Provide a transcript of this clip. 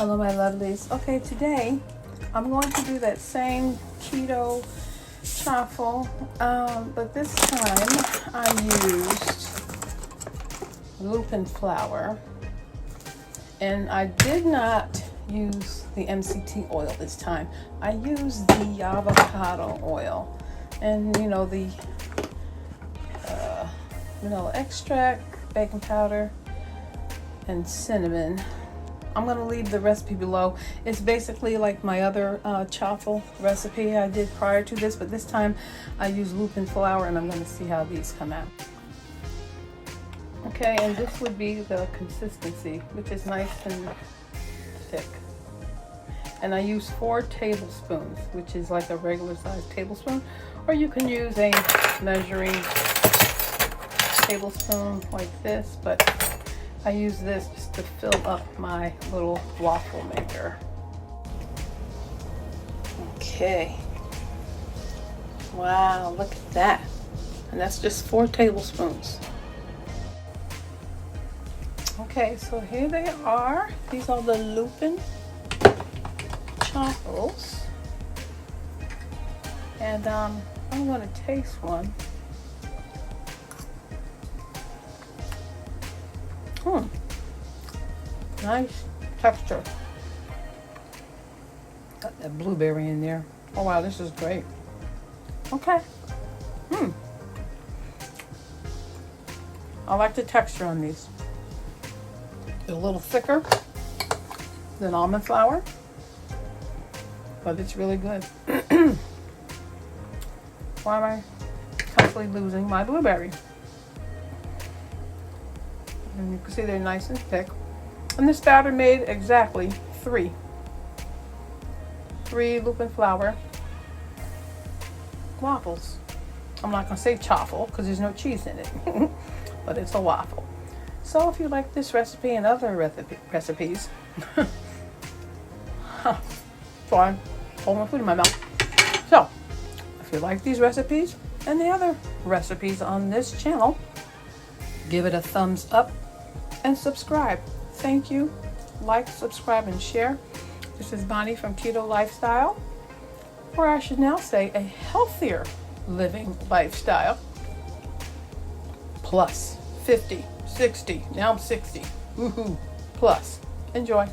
Hello my lovelies. Okay, today I'm going to do that same keto waffle, but this time I used Lupin Flour, and I did not use the MCT oil this time. I used the avocado oil, and you know, the vanilla extract, baking powder, and cinnamon. I'm going to leave the recipe below. It's basically like my other waffle recipe I did prior to this, but this time I use Lupin Flour, and I'm going to see how these come out. Okay, and this would be the consistency, which is nice and thick. And I use 4 tablespoons, which is like a regular sized tablespoon, or you can use a measuring tablespoon like this, but I use this just to fill up my little waffle maker. Okay. Wow, look at that. And that's just 4 tablespoons. Okay, so here they are. These are the Lupin waffles. And I'm going to taste one. Nice texture. Got that blueberry in there. Oh wow, this is great. Okay. I like the texture on these. They're a little thicker than almond flour, but it's really good. Why am I constantly losing my blueberry? And you can see they're nice and thick. And this batter made exactly 3 Lupin Flour waffles. I'm not going to say chaffle because there's no cheese in it, but it's a waffle. So if you like this recipe and other recipes, sorry, hold my food in my mouth. So if you like these recipes and the other recipes on this channel, give it a thumbs up and subscribe. Thank you. Like, subscribe, and share. This is Bonnie from Keto Lifestyle, or I should now say a healthier living lifestyle. Plus 50, 60, now I'm 60. Woohoo. Plus. Enjoy.